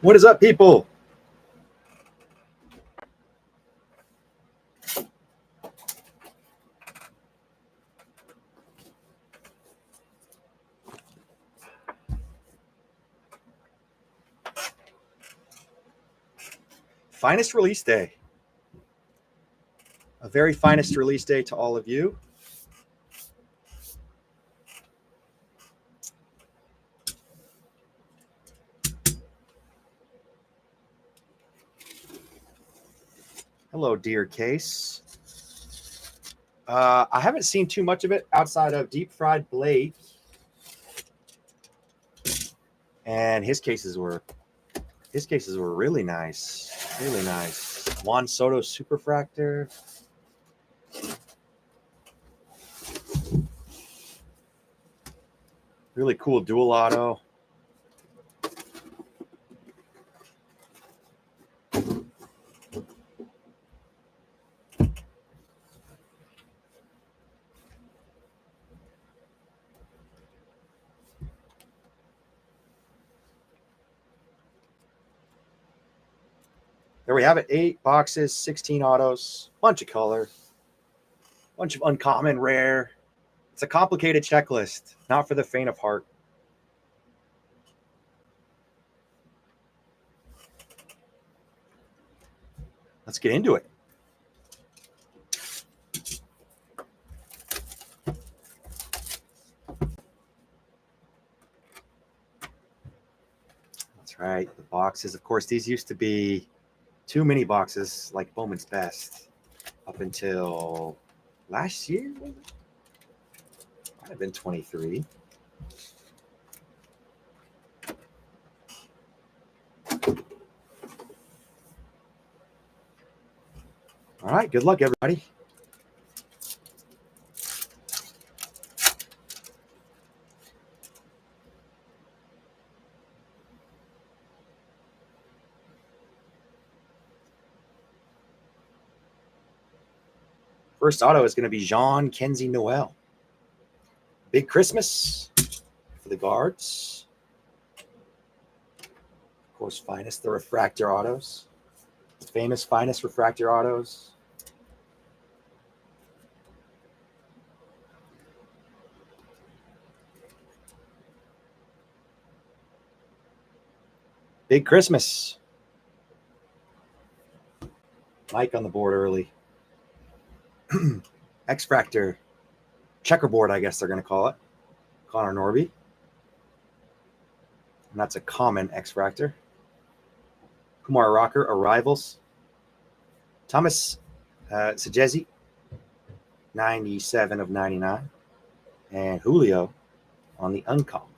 What is up, people? Finest release day. A very finest release day to all of you. Hello, dear Case. I haven't seen too much of it outside of Deep Fried Blake. And his cases were really nice. Really nice. Juan Soto Superfractor. Really cool dual auto. There we have it. 8 boxes, 16 autos, bunch of color, bunch of uncommon, rare. It's a complicated checklist, not for the faint of heart. Let's get into it. That's right. The boxes, of course, these used to be 2 mini boxes like Bowman's Best up until last year. Might have been 23. All right, good luck, everybody. First auto is going to be Jean Kenzie Noel. Big Christmas for the guards. Of course, finest, the refractor autos. The famous finest refractor autos. Big Christmas. Mike on the board early. X-Fractor. Checkerboard, I guess they're going to call it. Connor Norby. And that's a common X-Fractor. Kumar Rocker, Arrivals. Thomas Sajezi, 97 of 99. And Julio on the uncommon.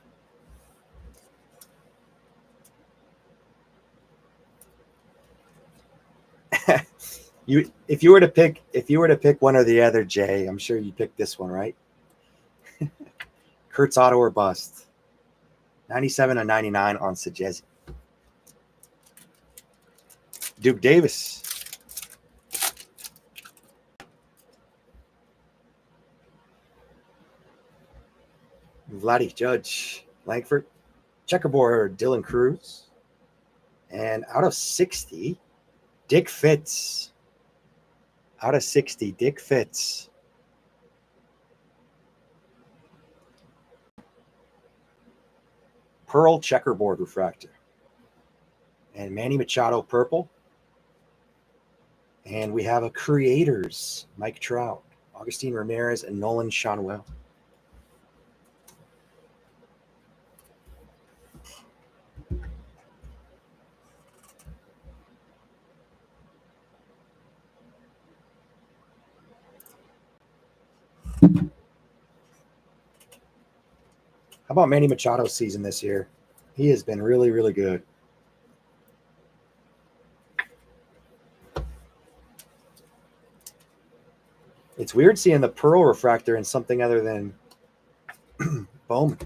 If you were to pick one or the other, Jay, I'm sure you picked this one, right? Kurtz auto or bust. 97 of 99 on Sajezi. Duke Davis. Vladdy Judge. Langford. Checkerboard, Dylan Cruz. And out of 60, Dick Fitz. Out of 60, Dick Fitz. Pearl Checkerboard Refractor. And Manny Machado Purple. And we have a Creators, Mike Trout, Augustine Ramirez, and Nolan Shonwell. How about Manny Machado's season this year? He has been really, really good. It's weird seeing the Pearl Refractor in something other than Bowman.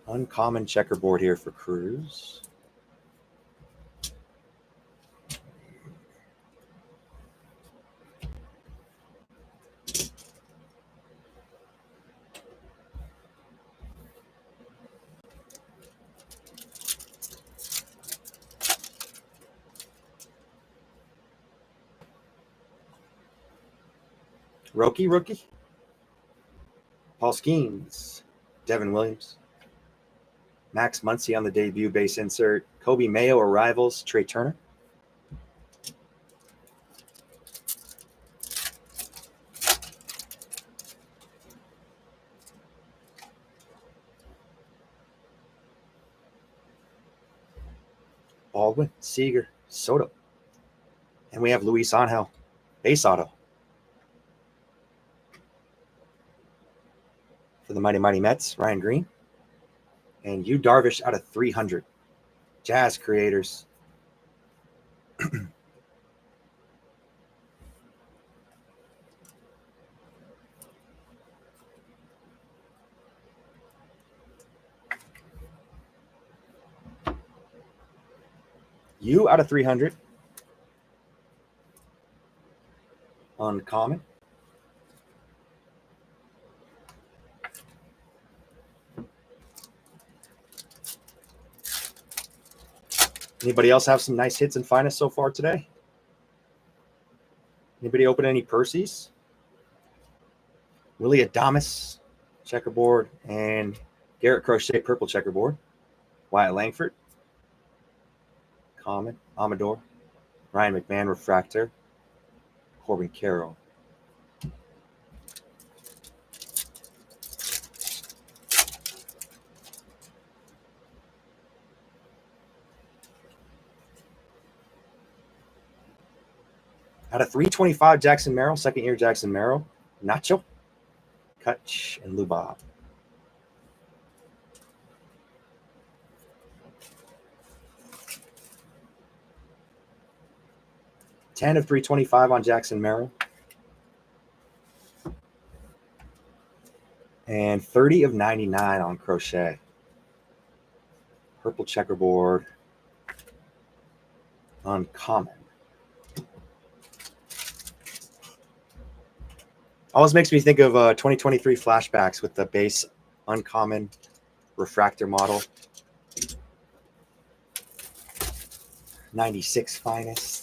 Uncommon checkerboard here for Cruz. Rookie. Paul Skeens. Devin Williams. Max Muncy on the debut base insert. Kobe Mayo arrivals. Trey Turner. Baldwin, Seager, Soto. And we have Luis Angel, base auto. For the Mighty Mets, Ryan Green. And Yu Darvish out of 300. Jazz creators. Yu out of 300. Uncommon. Anybody else have some nice hits and finest so far today? Anybody open any Percy's? Willie Adames, checkerboard, and Garrett Crochet, purple checkerboard. Wyatt Langford, common. Amador, Ryan McMahon, refractor. Corbin Carroll. Out of 325, Jackson Merrill, second year Jackson Merrill. Nacho, Kutch, and Lubob. $10 of $325 on Jackson Merrill. And $30 of $99 on Crochet. Purple checkerboard. Uncommon. Always makes me think of 2023 flashbacks with the base uncommon refractor model. 96 finest.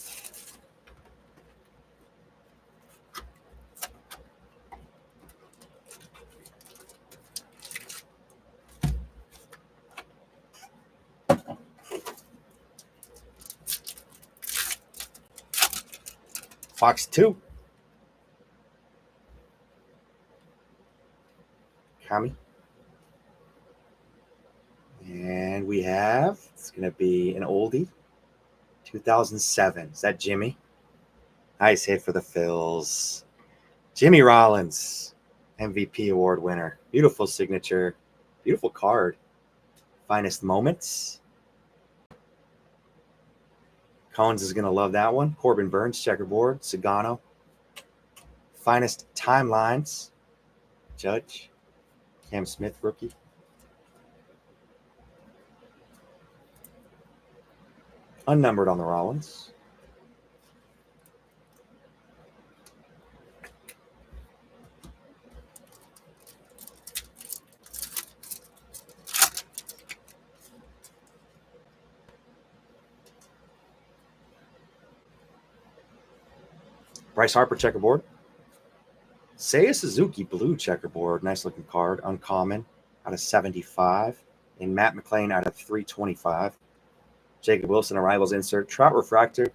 Fox 2. Kami. And we have, it's going to be an oldie. 2007. Is that Jimmy? Nice hit for the Phils. Jimmy Rollins, MVP award winner. Beautiful signature. Beautiful card. Finest moments. Cones is going to love that one. Corbin Burns, checkerboard. Sagano. Finest timelines. Judge. Cam Smith, rookie. Unnumbered on the Rollins. Bryce Harper, checkerboard. Seiya Suzuki, blue checkerboard. Nice looking card. Uncommon out of 75. And Matt McClain out of 325. Jacob Wilson, arrivals insert. Trout refractor.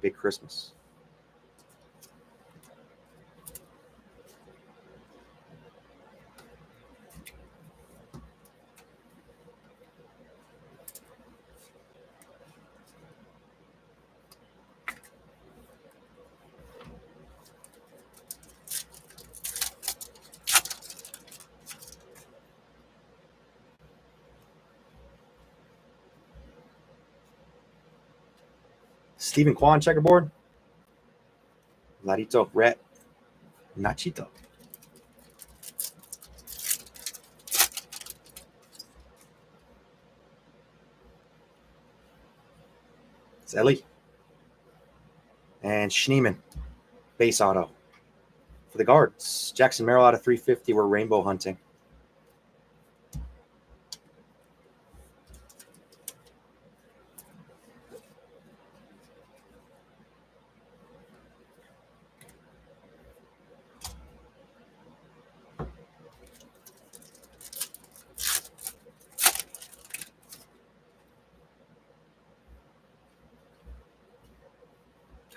Big Christmas. Stephen Kwan, checkerboard. Larito Rhett. Nachito. Zelly. And Schneeman. Base auto. For the guards, Jackson Merrill out of 350. We're rainbow hunting.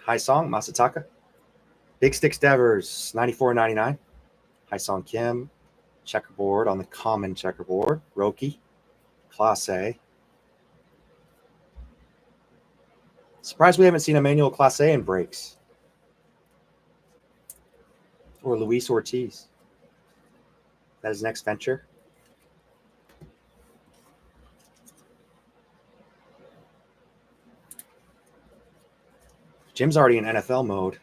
High Song, Masataka. Big Sticks Devers, 94.99. High Song Kim. Checkerboard on the common checkerboard. Roki. Class A. Surprised we haven't seen Emmanuel Class A in breaks. Or Luis Ortiz. That is next venture. Jim's already in NFL mode.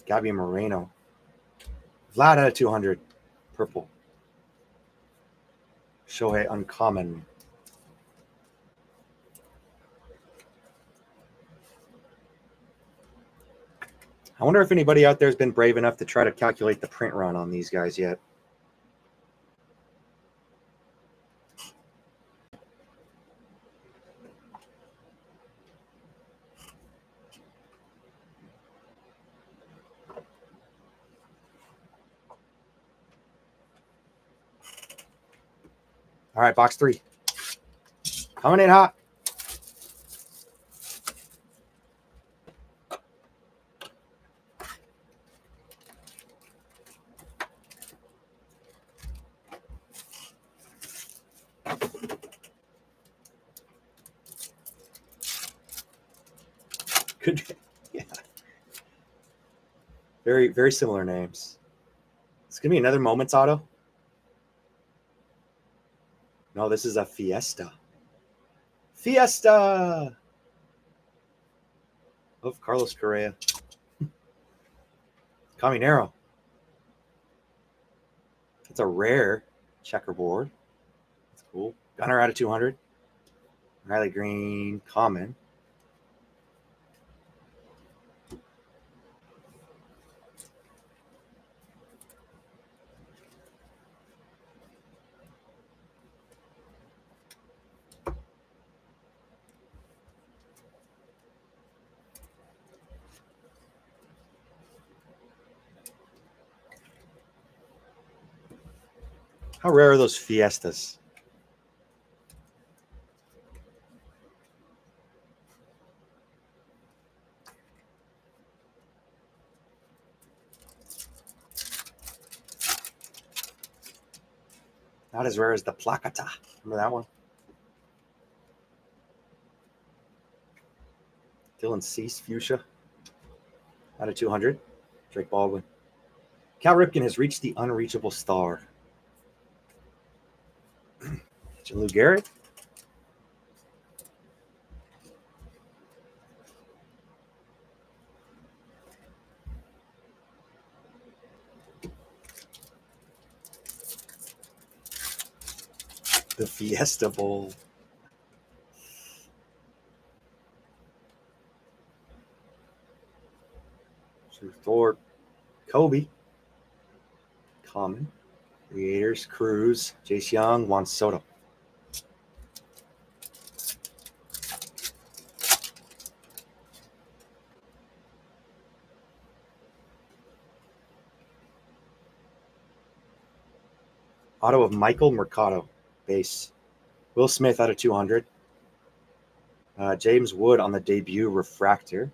Gabby Moreno. Vlad at a 200. Purple. Shohei Uncommon. I wonder if anybody out there has been brave enough to try to calculate the print run on these guys yet. All right, box 3. Coming in hot. Good. Yeah. Very, very similar names. It's going to be another Moments auto. No, this is a Fiesta. Fiesta of Carlos Correa. Caminero. It's a rare checkerboard. That's cool. Gunner out of 200. Riley Green, common. How rare are those Fiestas? Not as rare as the Placata. Remember that one? Dylan Cease, Fuchsia. Out of 200. Drake Baldwin. Cal Ripken has reached the unreachable star. Lou Garrett. The Fiesta Bowl. Thor, Kobe. Common. Creators, Cruz, Jace Young, Juan Soto. Auto of Michael Mercado, base. Will Smith out of 200. James Wood on the debut refractor.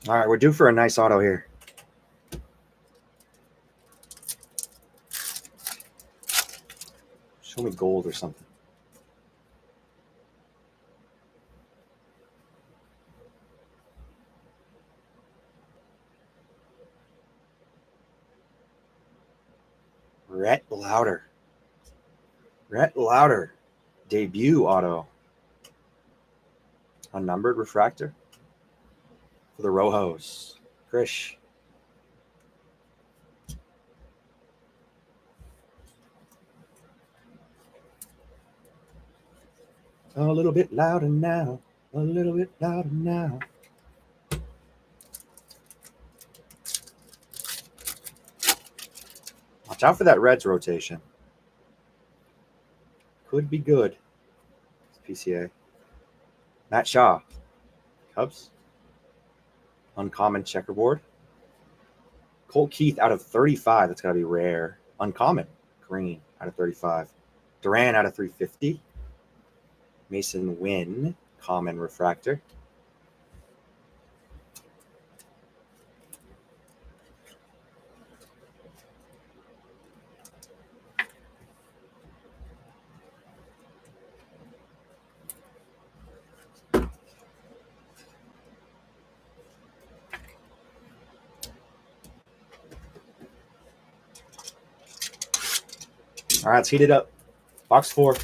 All right, we're due for a nice auto here. Show me gold or something. Rhett Lauder. Rhett Lauder. Debut auto. Unnumbered refractor for the Rojos. Krish. A little bit louder now. A little bit louder now. Watch out for that Reds rotation. Could be good. It's PCA. Matt Shaw. Cubs. Uncommon checkerboard. Colt Keith out of 35. That's got to be rare. Uncommon. Green out of 35. Duran out of 350. Mason Wynn. Common refractor. All right, let's heat it up. Box 4.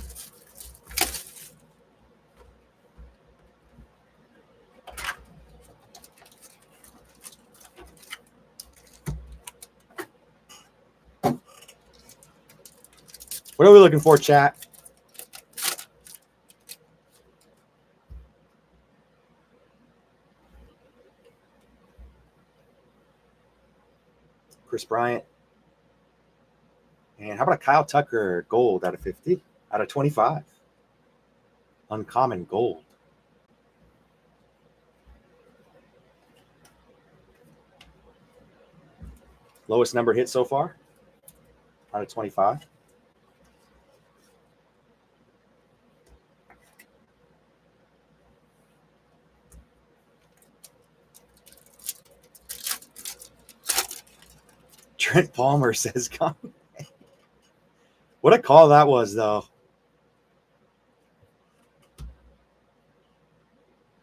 What are we looking for, chat? Chris Bryant. And how about a Kyle Tucker gold out of 50? Out of 25. Uncommon gold. Lowest number hit so far? Out of 25. Trent Palmer says, "Come." What a call that was, though.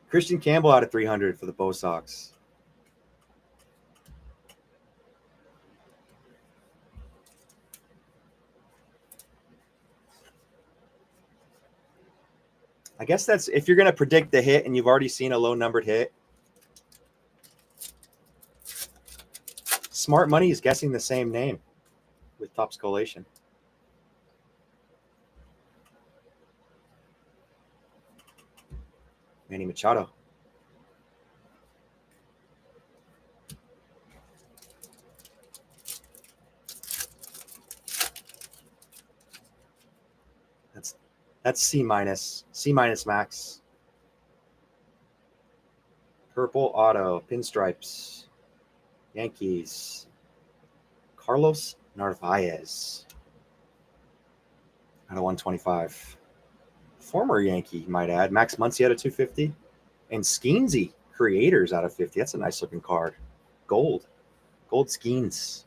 Christian Campbell out of 300 for the Bo Sox. I guess that's if you're going to predict the hit and you've already seen a low-numbered hit. Smart Money is guessing the same name with Topps Collation. Manny Machado. That's C minus. C minus max. Purple auto. Pinstripes. Yankees. Carlos Narvaez. Out of 125. Former Yankee, might add. Max Muncy out of 250. And Skeensy Creators out of 50. That's a nice looking card. Gold. Gold Skeens.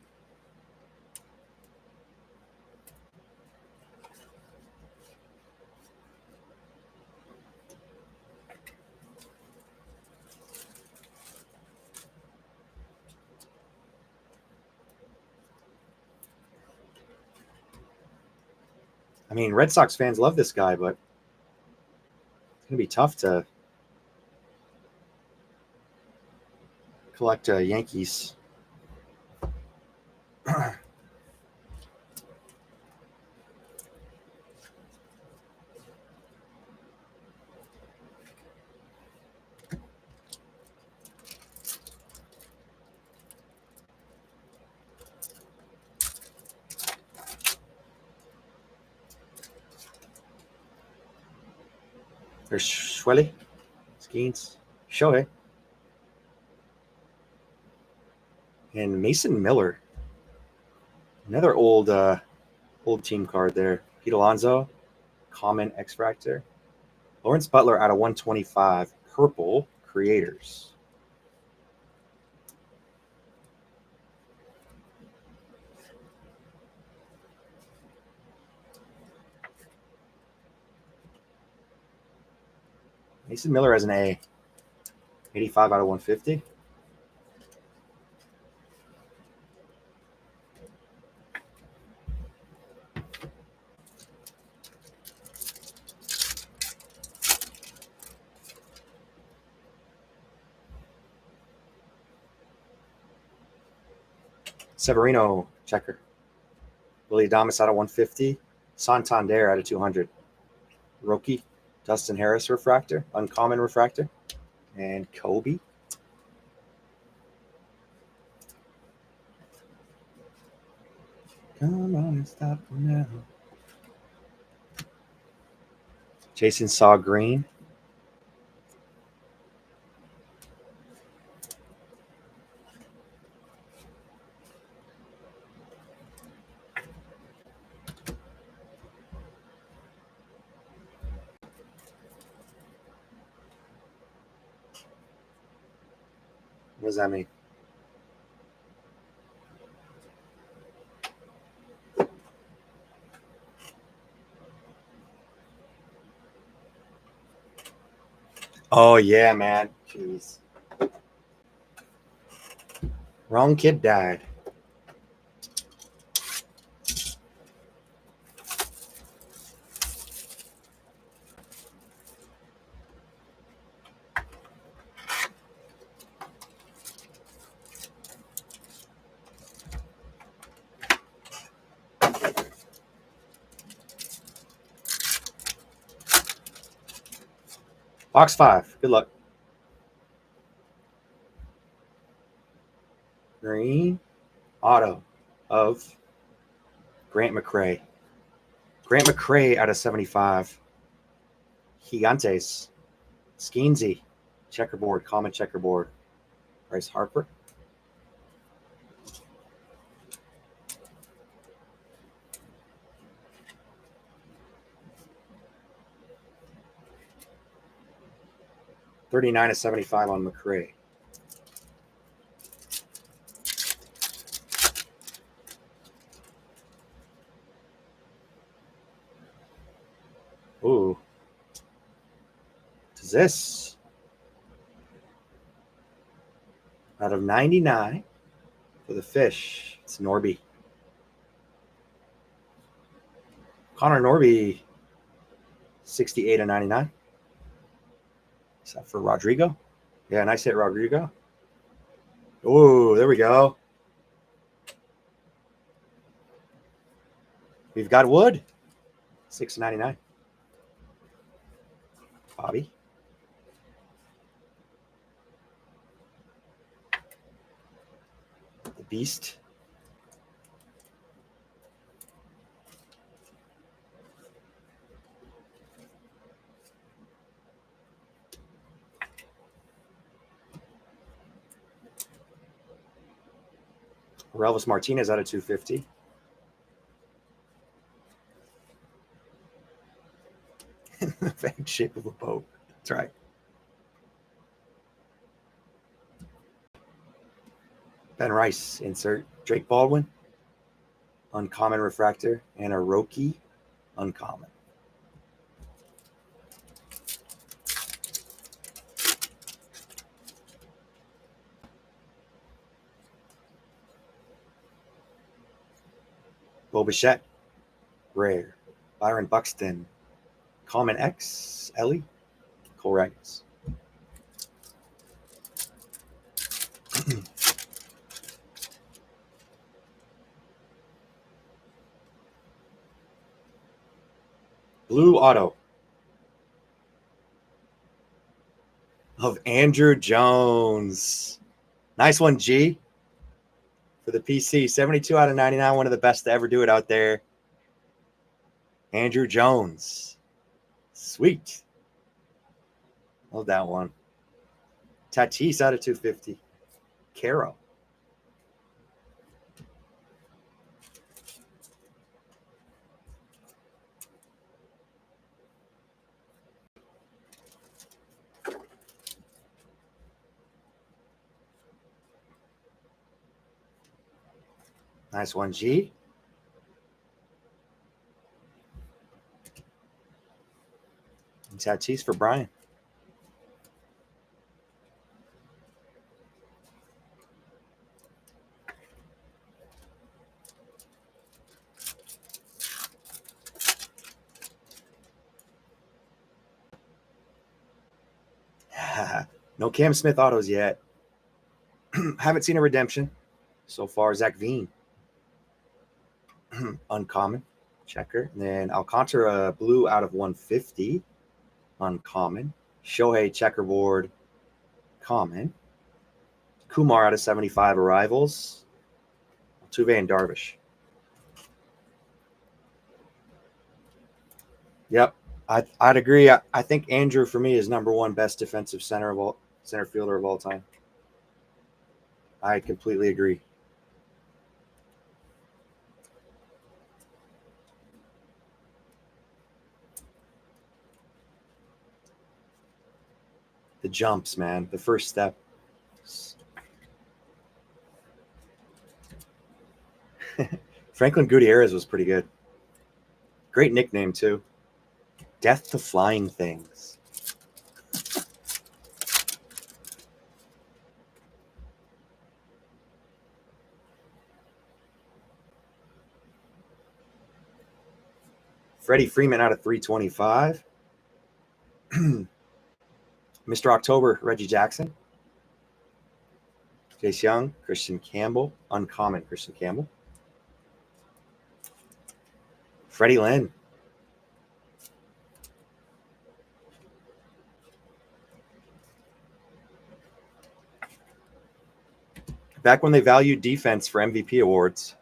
I mean, Red Sox fans love this guy, but it's going to be tough to collect Yankees. There's Schwelly, Skeens, Shohei, and Mason Miller. Another old team card there. Pete Alonso, common X-Fractor. Lawrence Butler out of 125. Purple Creators. Mason Miller has an A. 85 out of 150. Severino, checker. Willie Adames out of 150. Santander out of 200. Roki, Dustin Harris refractor, uncommon refractor. And Kobe. Come on and stop now. Jason Saw Green. What does that mean? Oh, yeah, man. Jeez. Wrong kid died. Box 5. Good luck. Green auto of Grant McCray. Grant McCray out of 75. Gigantes. Skeensy. Checkerboard. Common checkerboard. Bryce Harper. $39 of 75 on McCray. Ooh. What is this? Out of 99 for the Fish. It's Norby. Connor Norby, 68 of 99. Is that for Rodrigo? Yeah, nice hit, Rodrigo. Oh, there we go. We've got Wood, 6.99. Bobby. The Beast. Relvis Martinez out of 250. The vague shape of a boat. That's right. Ben Rice, insert. Drake Baldwin, uncommon refractor, and a Roki, uncommon. Bo Bichette, rare. Byron Buxton, common X, Ellie, Colregs. Blue auto of Andrew Jones. Nice one, G. For the PC, 72 out of 99, one of the best to ever do it out there. Andrew Jones. Sweet. Love that one. Tatis out of 250. Caro. Nice one, G. And Tatis for Brian. No Cam Smith autos yet. Haven't seen a redemption. so far. Zach Veen. Uncommon. Checker. And then Alcantara blue out of 150. Uncommon. Shohei checkerboard. Common. Kumar out of 75 arrivals. Altuve and Darvish. Yep, I'd agree. I think Andrew for me is number one best defensive center fielder of all time. I completely agree. The jumps, man, the first step. Franklin Gutierrez was pretty good. Great nickname too. Death to Flying Things. Freddie Freeman out of 325. Mr. October, Reggie Jackson. Jace Young, Christian Campbell. Uncommon, Christian Campbell. Freddie Lynn. Back when they valued defense for MVP awards.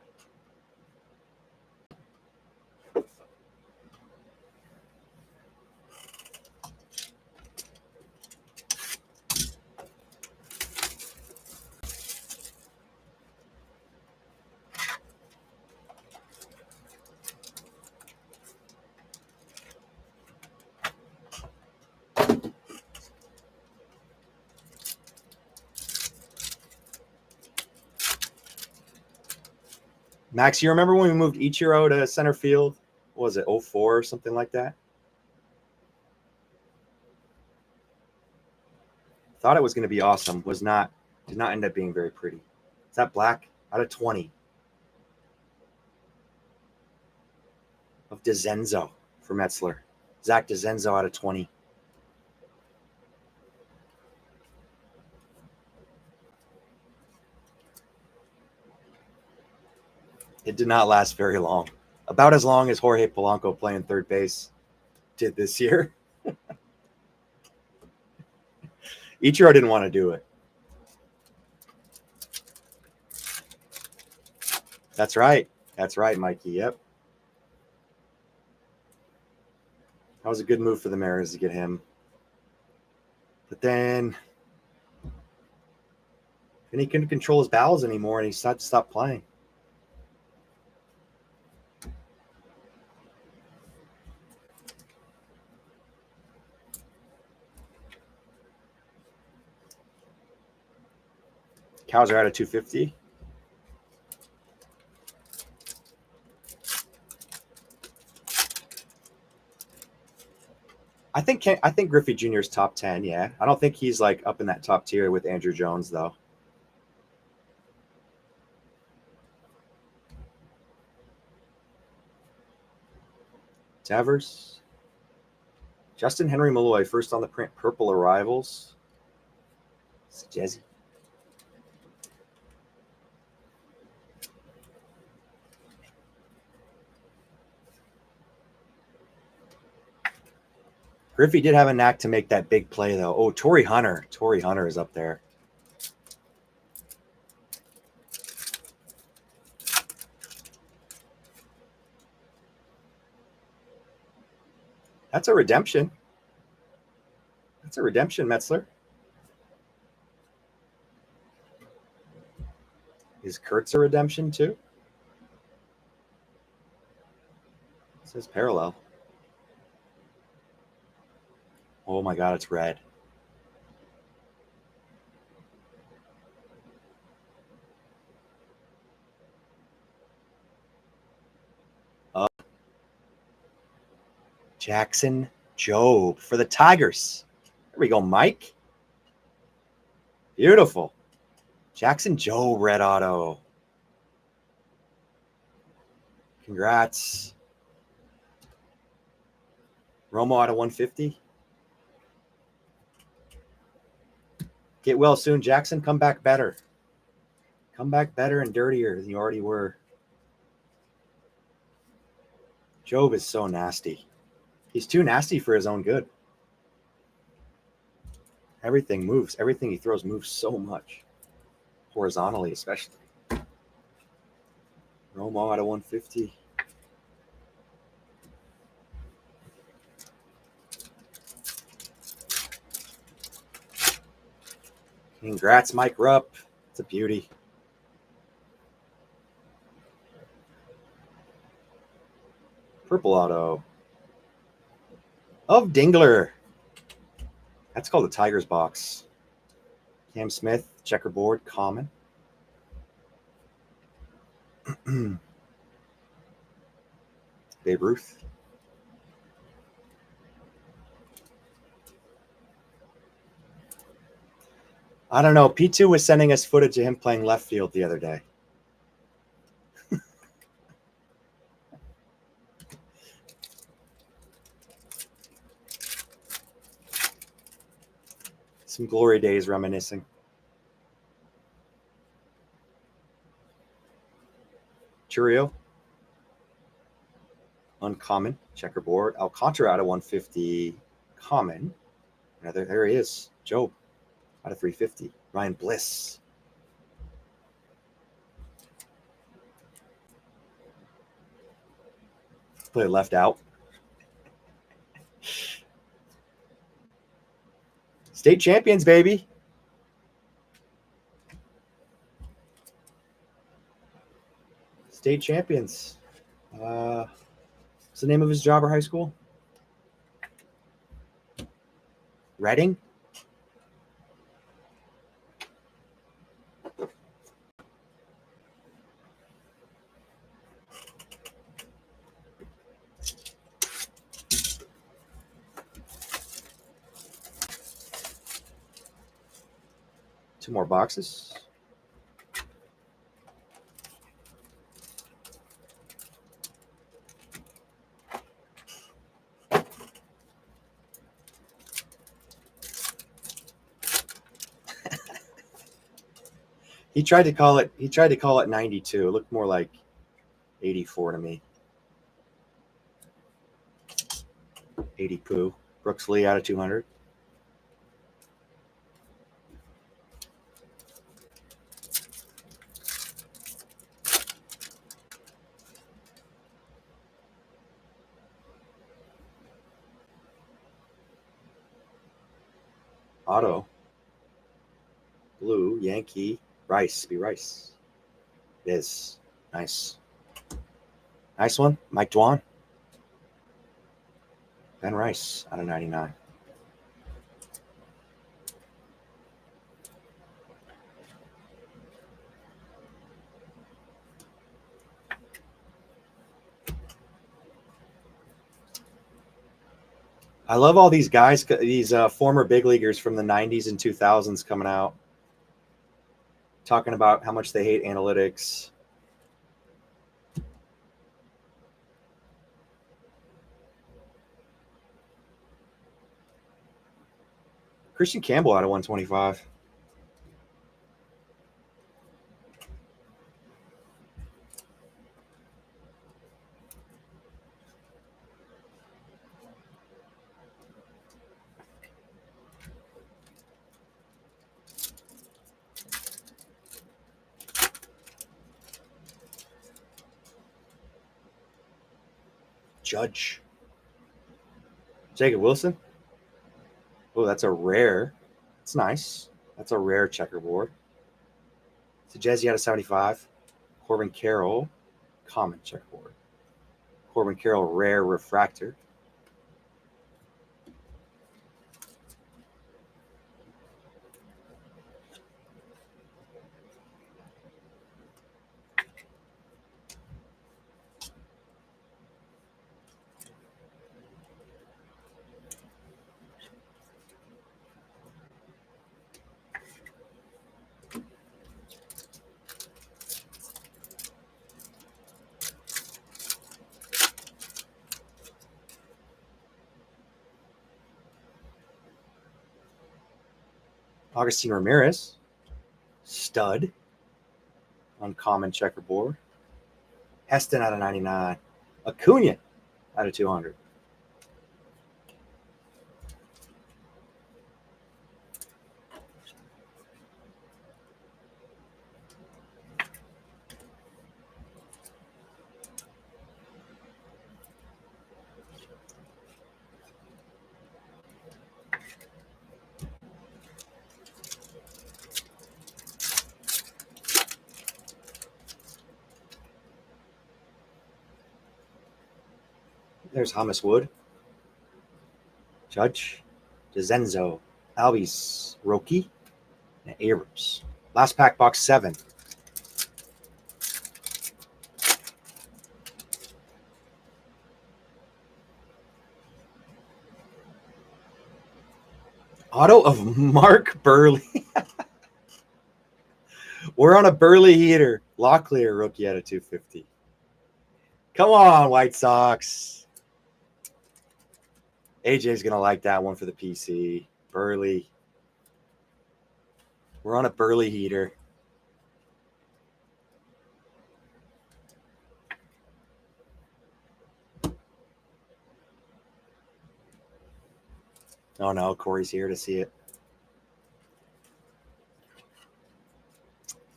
Max, you remember when we moved Ichiro to center field? What was it, 04 or something like that? Thought it was going to be awesome. Did not end up being very pretty. Is that black? Out of 20. Of DeZenzo for Metzler. Zach DeZenzo out of 20. It did not last very long. About as long as Jorge Polanco playing third base did this year. Ichiro didn't want to do it. That's right. That's right, Mikey. Yep. That was a good move for the Mariners to get him. But then he couldn't control his bowels anymore, and he stopped playing. Cows are out of 250. I think Griffey Jr. is top 10, yeah. I don't think he's like up in that top tier with Andrew Jones, though. Tavers. Justin Henry Malloy, first on the print, purple arrivals. It's Jazzy. Griffey did have a knack to make that big play, though. Oh, Torrey Hunter. Torrey Hunter is up there. That's a redemption. That's a redemption, Metzler. Is Kurtz a redemption, too? It says parallel. Oh, my God, it's red. Jackson Jobe for the Tigers. There we go, Mike. Beautiful. Jackson Jobe, red auto. Congrats. Romo out of 150. Get well soon, Jackson. Come back better. Come back better and dirtier than you already were. Job is so nasty. He's too nasty for his own good. Everything moves. Everything he throws moves so much. Horizontally, especially. Romo out of 150. Congrats, Mike Rupp. It's a beauty. Purple auto of Dingler. That's called the Tigers box. Cam Smith, checkerboard, common. Babe Ruth. I don't know. P2 was sending us footage of him playing left field the other day. Some glory days reminiscing. Churio. Uncommon. Checkerboard. Alcantara out of 150. Common. There he is. Job out of 350. Ryan Bliss. Play left out. State champions, baby. State champions. What's the name of his job or high school? Reading? Two more boxes. He tried to call it 92. It looked more like 84 to me. 80 poo. Brooks Lee out of 200. Auto. Blue. Yankee. Rice. Be Rice. It is. Nice. Nice one. Mike Dwan. Ben Rice out of 99. I love all these guys, these former big leaguers from the 90s and 2000s coming out, talking about how much they hate analytics. Christian Campbell out of 125. Judge. Jacob Wilson. Oh, that's a rare. It's nice. That's a rare checkerboard. So Jazzy out of 75. Corbin Carroll, common checkerboard. Corbin Carroll, rare refractor. Augustine Ramirez, stud. Uncommon checkerboard. Heston out of 99. Acuna out of 200. There's Thomas Wood. Judge. DeZenzo. Albies. Roki. And Abrams. Last pack, box 7. Auto of Mark Burley. We're on a Burley heater. Locklear rookie out of 250. Come on, White Sox. AJ's going to like that one for the PC. Burley. We're on a Burley heater. Oh, no. Corey's here to see it.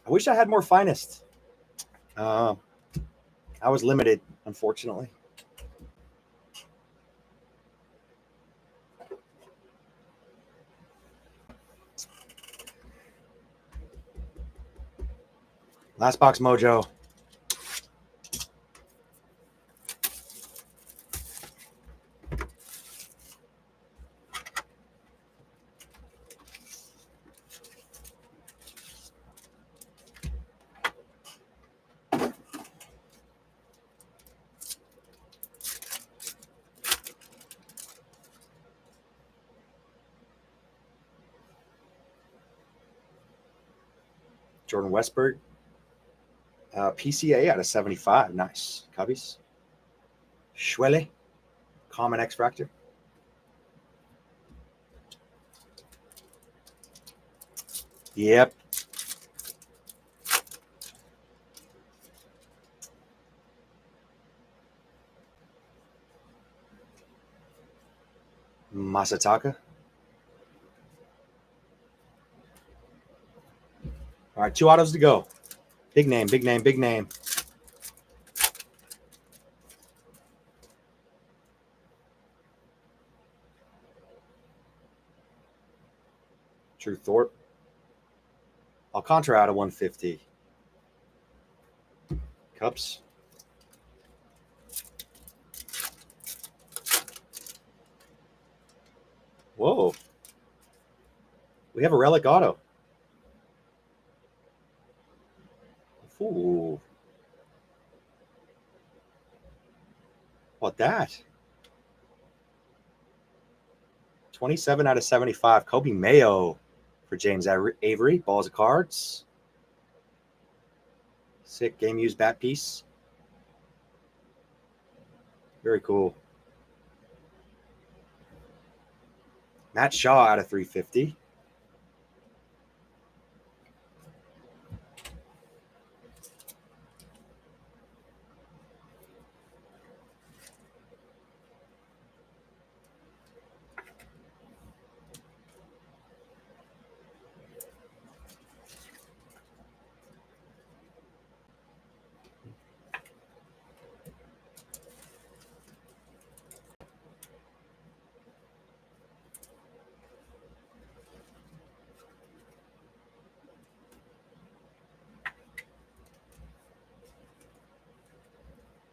I wish I had more finest. I was limited, unfortunately. Last box mojo. Jordan Westberg. PCA out of 75. Nice. Cubbies. Schwelle. Common X-Fractor. Yep. Masataka. All right, 2 autos to go. Big name, big name, big name. True Thorpe. Alcantara out of 150. Cups. Whoa. We have a relic auto. Ooh. What that? 27 out of 75. Kobe Mayo for James Avery. Balls of cards. Sick game used bat piece. Very cool. Matt Shaw out of 350.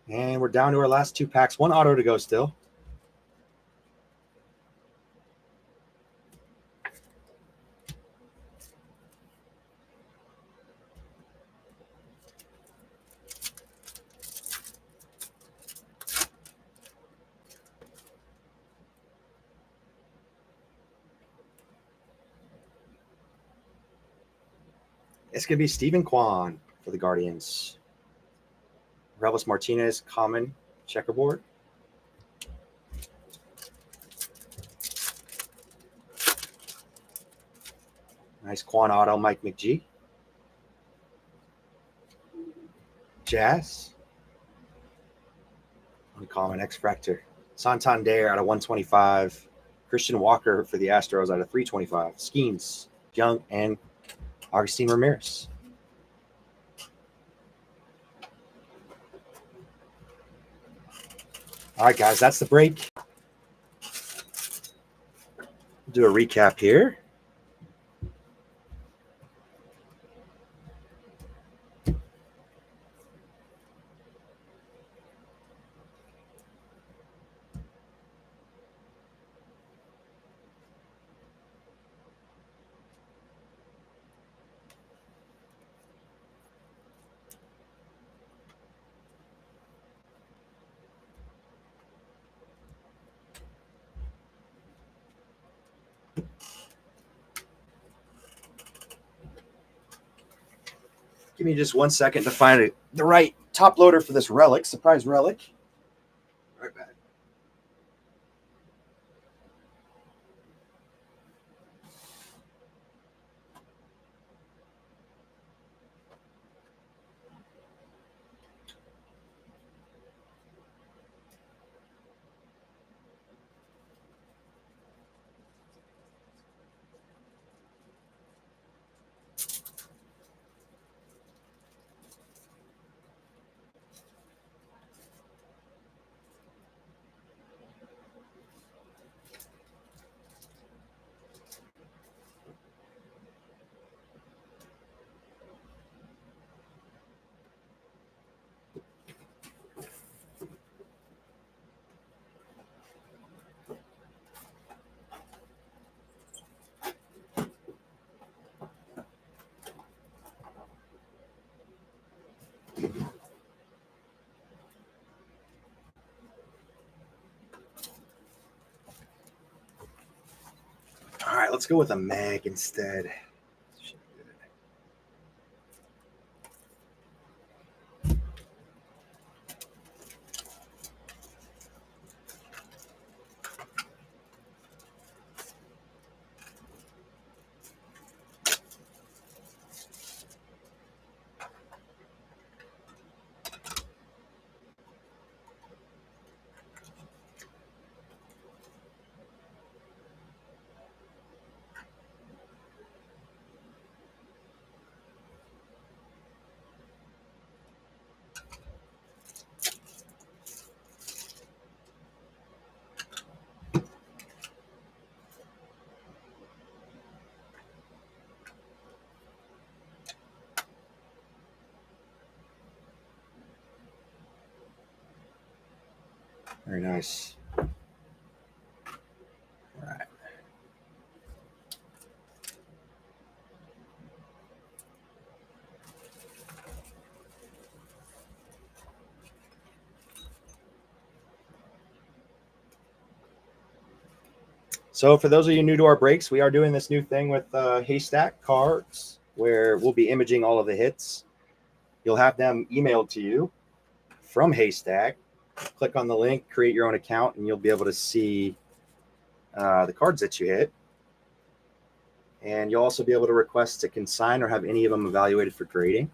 And we're down to our last 2 packs. 1 auto to go still. It's going to be Steven Kwan for the Guardians. Relvis Martinez, common checkerboard. Nice Quan auto, Mike McGee. Jazz. Uncommon X-Fractor. Santander out of 125. Christian Walker for the Astros out of 325. Skeens, Young, and Augustine Ramirez. All right, guys, that's the break. Do a recap here. Give me just 1 second to find the right top loader for this relic, surprise relic. Right back. All right, let's go with a mag instead. Very nice. All right. So for those of you new to our breaks, we are doing this new thing with Haystack cards where we'll be imaging all of the hits. You'll have them emailed to you from Haystack. Click on the link, create your own account, and you'll be able to see the cards that you hit. And you'll also be able to request to consign or have any of them evaluated for grading.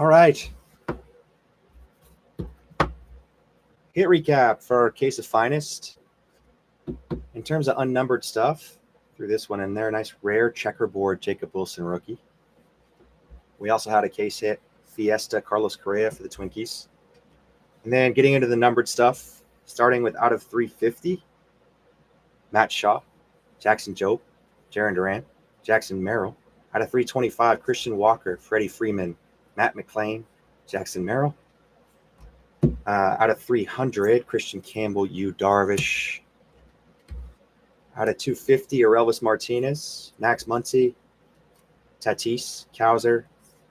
All right. Hit recap for Case of Finest. In terms of unnumbered stuff, threw this one in there. Nice rare checkerboard Jacob Wilson rookie. We also had a case hit Fiesta Carlos Correa for the Twinkies. And then getting into the numbered stuff, starting with out of 350, Matt Shaw, Jackson Jobe, Jaron Duran, Jackson Merrill. Out of 325, Christian Walker, Freddie Freeman, Matt McClain, Jackson Merrill. Out of 300, Christian Campbell, Yu Darvish. Out of 250, Aurelvis Martinez, Max Muncy, Tatis, Kowser,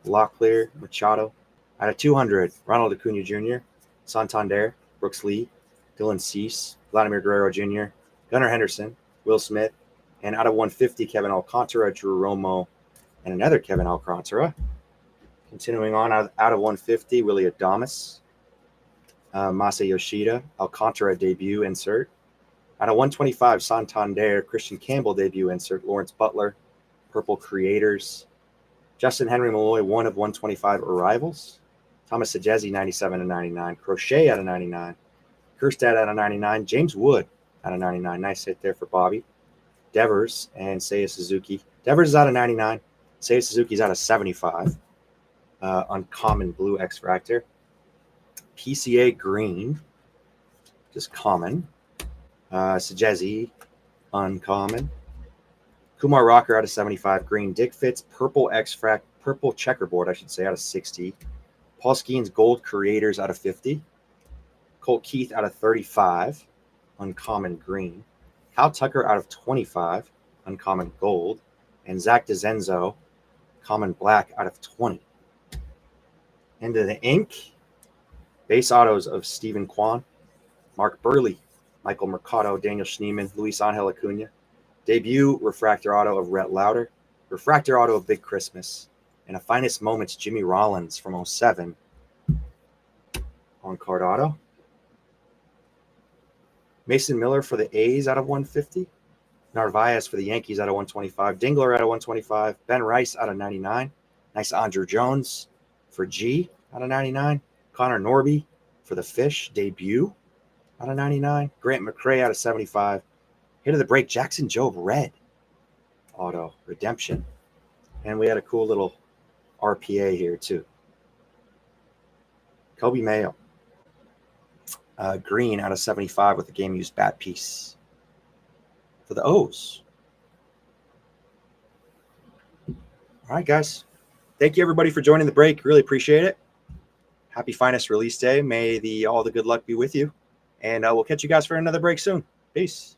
Locklear, Machado. Out of 200, Ronald Acuna Jr., Santander, Brooks Lee, Dylan Cease, Vladimir Guerrero Jr., Gunnar Henderson, Will Smith, and out of 150, Kevin Alcantara, Drew Romo, and another Kevin Alcantara. Continuing on, out of 150, Willie Adames, Masa Yoshida, Alcantara debut insert. Out of 125, Santander, Christian Campbell debut insert, Lawrence Butler, Purple Creators, Justin Henry Malloy, 1 of 125 arrivals, Thomas Saggese, 97/99, Crochet out of 99, Kerstad out of 99, James Wood out of 99. Nice hit there for Bobby. Devers and Seiya Suzuki. Devers is out of 99. Seiya Suzuki's out of 75. Uncommon blue X-Fractor. PCA green, just common. Saggese, uncommon. Kumar Rocker out of 75. Green. Dick Fitz, purple X-Fract, purple checkerboard, I should say, out of 60. Paul Skeens, gold creators out of 50. Colt Keith out of 35. Uncommon green. Kyle Tucker out of 25. Uncommon gold. And Zach DeZenzo, common black out of 20. Into the ink. Base autos of Stephen Kwan, Mark Burley, Michael Mercado, Daniel Schneemann, Luis Angel Acuna. Debut refractor auto of Rhett Lauder. Refractor auto of Big Christmas. And a finest moments Jimmy Rollins from 07 on card auto. Mason Miller for the A's out of 150. Narvaez for the Yankees out of 125. Dingler out of 125. Ben Rice out of 99. Nice Andrew Jones for G out of 99. Connor Norby for the Fish debut out of 99. Grant McCray out of 75. Hit of the break, Jackson Jobe red auto redemption. And we had a cool little RPA here too. Kobe Mayo. Green out of 75 with the game used bat piece for the O's. All right, guys. Thank you, everybody, for joining the break. Really appreciate it. Happy Finest release day. May all the good luck be with you. And we'll catch you guys for another break soon. Peace.